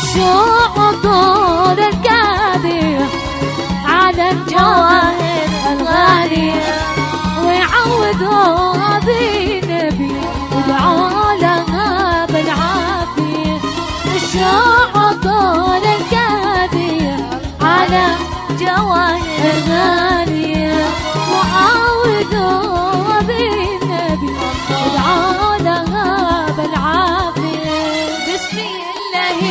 الشعطور الكاذب على الجواهر الغالية، ويعوضوا بالنبي ودعوا لها بالعافية. الشعطور الكاذب على جواهر غالية، وعوضوا بالنبي ودعوا لها بالعافية. بسم الله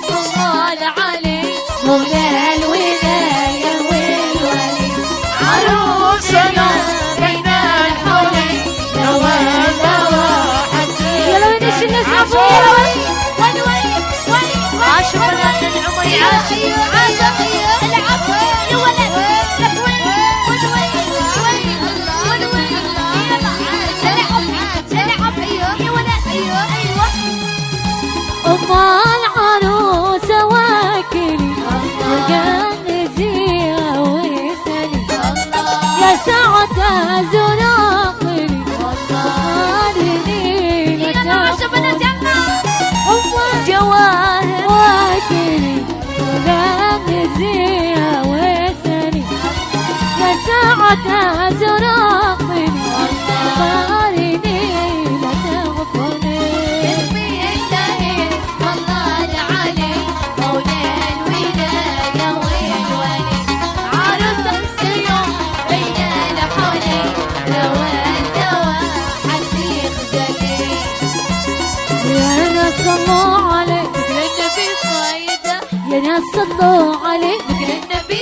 صلى عليه مولى الولاية والولي، عروسنا بين الحولين نوال حسين. يلا وين الناس عفوا وين عاشوا بنات العمر عاشوا العب يا ولد لك وين تلعب يا ولد. ايوه أم العروسة واكلي وجهزيها واسألي يا سعد زراقلي وقارني يلا عاشوا بنات جواهر واكلي وجهزيها واسألي يا سعد زراقلي وقارني لا تغفلي. بسم الله والله عليه مولى الولاية والولي، عروس اليوم بين الحولين نوال حسين جليل. يا ناس صلوا عليه ذكر النبي فايدة، يا ناس صلوا عليه ذكر النبي